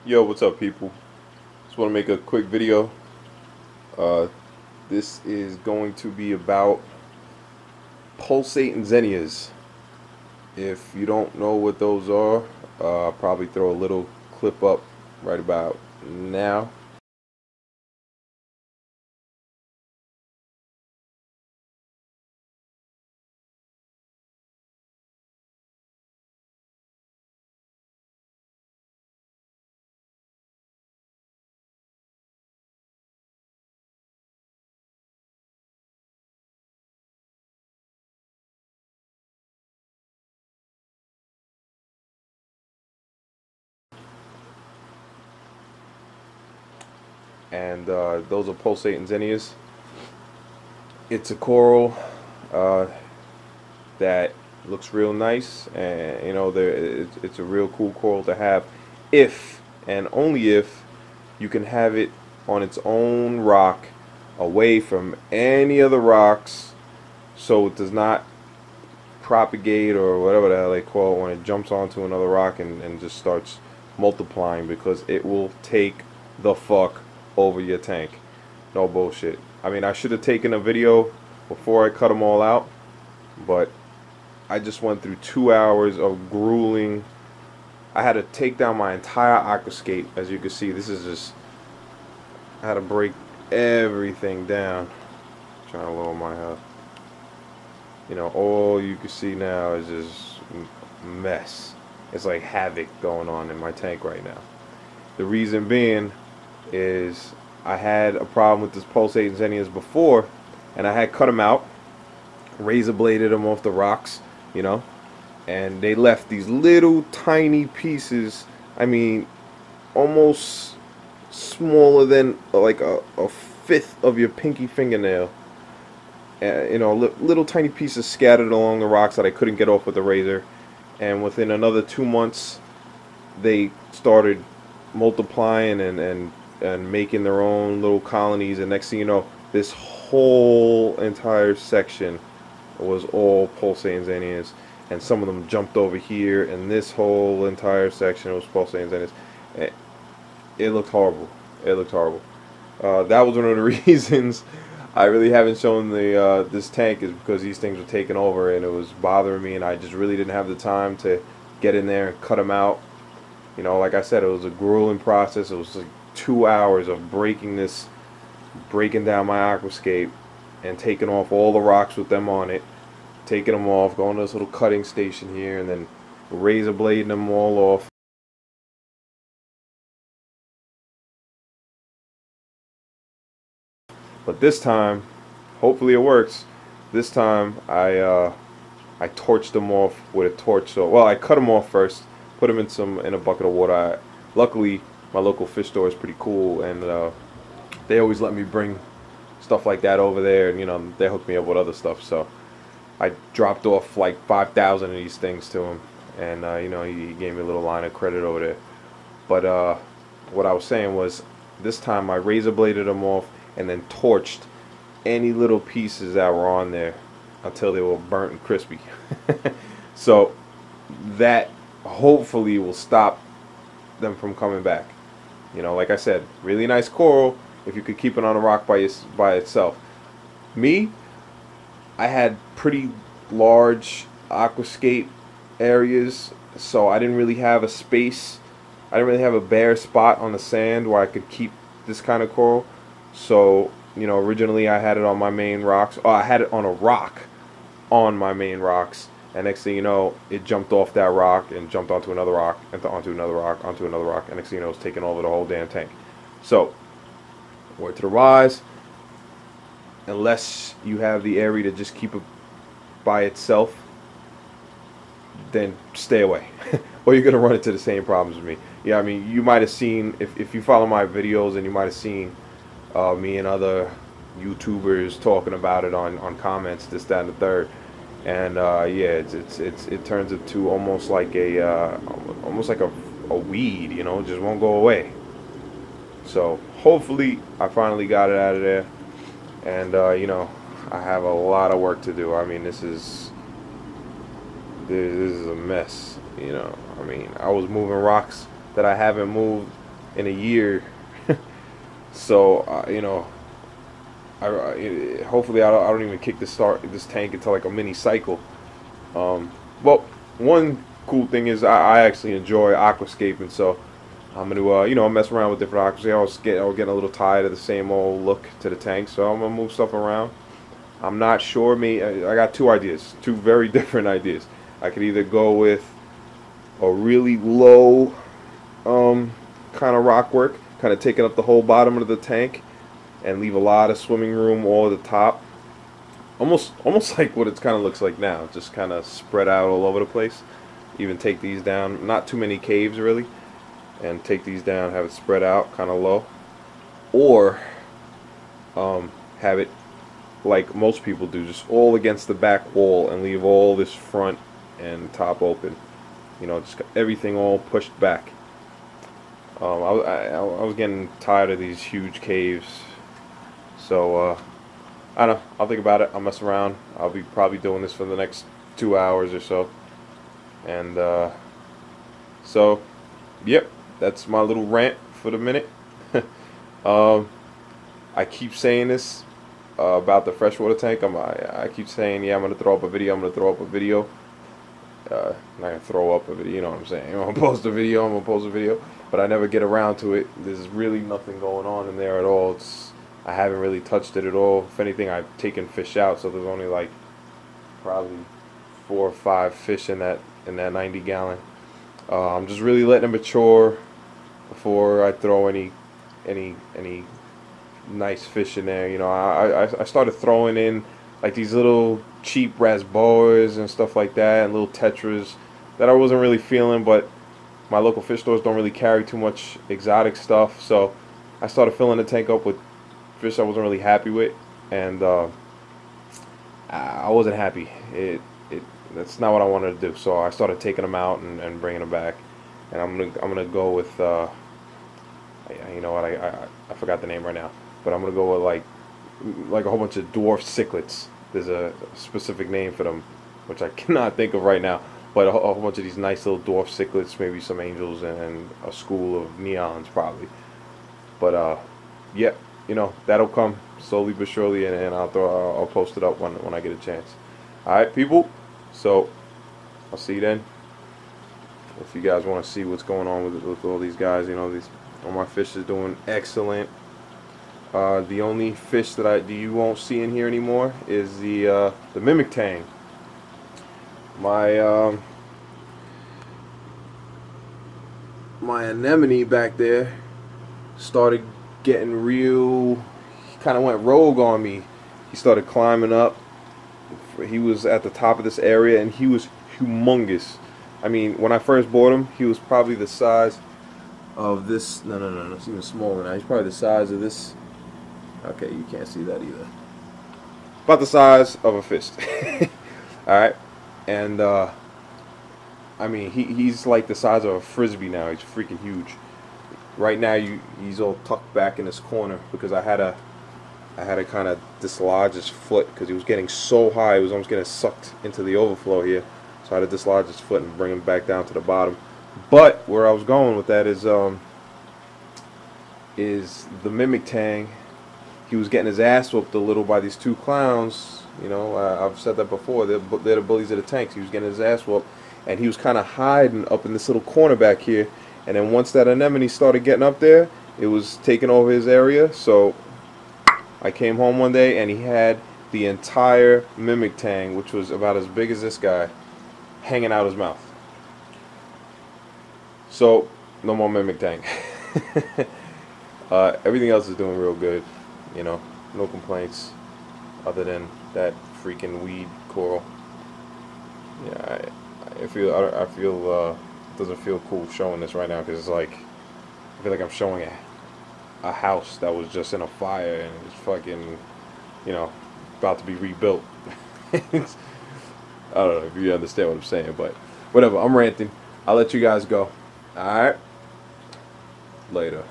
Yo, what's up, people? Just want to make a quick video. Uh, this is going to be about pulsating xenias. If you don't know what those are, I'll probably throw a little clip up right about now. And those are pulsating xenias. It's a coral uh, that looks real nice, and it's a real cool coral to have if and only if you can have it on its own rock away from any other rocks, so it does not propagate or whatever the hell they call it when it jumps onto another rock and just starts multiplying, because it will take the fuck over your tank. No bullshit. I mean, I should have taken a video before I cut them all out, but I just went through 2 hours of grueling. I had to take down my entire aquascape. As you can see, this is just, I had to break everything down. Trying to lower my head. All you can see now is just mess. It's like havoc going on in my tank right now. The reason being is I had a problem with this pulsating xenias before, and I had cut them out, razor bladed them off the rocks, and they left these little tiny pieces. I mean, almost smaller than like a fifth of your pinky fingernail. Little tiny pieces scattered along the rocks that I couldn't get off with the razor. And within another 2 months, they started multiplying and making their own little colonies. And next thing you know, this whole entire section was all pulsating xenias. And some of them jumped over here, and this whole entire section was pulsating xenias. It looked horrible. It looked horrible. That was one of the reasons I really haven't shown the this tank, is because these things were taking over and it was bothering me, and I just really didn't have the time to get in there and cut them out. Like I said, it was a grueling process. It was like 2 hours of breaking down my aquascape and taking off all the rocks with them on it, taking them off, going to this little cutting station here, and then razor blading them all off. But this time, hopefully it works. This time I torched them off with a torch. So, well, I cut them off first, put them in a bucket of water. Luckily, my local fish store is pretty cool, and they always let me bring stuff like that over there, and they hooked me up with other stuff. So I dropped off like 5,000 of these things to him, and he gave me a little line of credit over there. But what I was saying was, this time I razor bladed them off and then torched any little pieces that were on there until they were burnt and crispy. So that hopefully will stop them from coming back. Like I said, really nice coral if you could keep it on a rock by itself. Me, I had pretty large aquascape areas, so I didn't really have a space. I didn't really have a bare spot on the sand where I could keep this kind of coral. So, originally I had it on my main rocks. Oh, I had it on a rock on my main rocks. And next thing you know, it jumped off that rock and jumped onto another rock, and onto another rock, onto another rock. And next thing you know, it's taking over the whole damn tank. So, word to the wise, unless you have the area to just keep it by itself, then stay away. Or you're going to run into the same problems with me. Yeah, I mean, you might have seen, if you follow my videos, and you might have seen me and other YouTubers talking about it on comments, this, that, and the third. And yeah, it turns into almost like a weed, it just won't go away. So hopefully I finally got it out of there, and I have a lot of work to do. I mean, this is a mess. I mean, I was moving rocks that I haven't moved in a year. So you know, hopefully I don't even kick this tank into like a mini cycle. Well, one cool thing is I actually enjoy aquascaping, so I'm gonna you know, mess around with different aquascapes. I was getting a little tired of the same old look to the tank, so I'm gonna move stuff around. I'm not sure. I got two ideas, two very different ideas. I could either go with a really low kind of rock work, kind of taking up the whole bottom of the tank, and leave a lot of swimming room all at the top. Almost like what it kind of looks like now, just kind of spread out all over the place. Even take these down, not too many caves really, and take these down, have it spread out kind of low, or have it like most people do, just all against the back wall and leave all this front and top open. You know, just everything all pushed back. I was getting tired of these huge caves, so I don't know. I'll think about it. I'll mess around. I'll be probably doing this for the next 2 hours or so, and so yep, that's my little rant for the minute. I keep saying this about the freshwater tank. I keep saying, yeah, I'm gonna throw up a video. I'm gonna throw up a video. Not gonna throw up a video, you know what I'm saying? I'm gonna post a video. I'm gonna post a video, but I never get around to it. There's really nothing going on in there at all. I haven't really touched it at all. If anything, I've taken fish out, so there's only like probably 4 or 5 fish in that 90 gallon. I'm just really letting it mature before I throw any nice fish in there. You know, I started throwing in like these little cheap rasboas and stuff like that, and little tetras that I wasn't really feeling, but my local fish stores don't really carry too much exotic stuff, so I started filling the tank up with fish I wasn't really happy with, and I wasn't happy. That's not what I wanted to do, so I started taking them out and bringing them back, and I'm gonna go with you know what, I forgot the name right now, but I'm gonna go with like a whole bunch of dwarf cichlids. There's a specific name for them, which I cannot think of right now, but a whole bunch of these nice little dwarf cichlids, maybe some angels, and a school of neons probably. But yeah, you know, that'll come slowly but surely, and I'll post it up when I get a chance. All right, people. So I'll see you then. If you guys want to see what's going on with all these guys, you know, all my fish is doing excellent. The only fish that you won't see in here anymore is the mimic tang. My my anemone back there started getting real. He kind of went rogue on me. He started climbing up. He was at the top of this area, and he was humongous. I mean, when I first bought him, he was probably the size of this. No, it's even smaller now. He's probably the size of this. Okay, you can't see that either. About the size of a fist. Alright, and I mean, he's like the size of a frisbee now. He's freaking huge. Right now, he's all tucked back in this corner because I had to kind of dislodge his foot because he was getting so high. He was almost getting sucked into the overflow here. So I had to dislodge his foot and bring him back down to the bottom. But where I was going with that is the mimic tang. He was getting his ass whooped a little by these 2 clowns. You know, I've said that before. They're the bullies of the tanks. He was getting his ass whooped, and he was kind of hiding up in this little corner back here. And then once that anemone started getting up there, it was taking over his area. So I came home one day, and he had the entire mimic tang, which was about as big as this guy, hanging out his mouth. So no more mimic tang. Everything else is doing real good. You know, no complaints other than that freaking weed coral. Yeah, I feel it doesn't feel cool showing this right now because it's like I feel like I'm showing a house that was just in a fire and it's fucking, you know, about to be rebuilt. I don't know if you understand what I'm saying, but whatever. I'm ranting. I'll let you guys go. All right, later.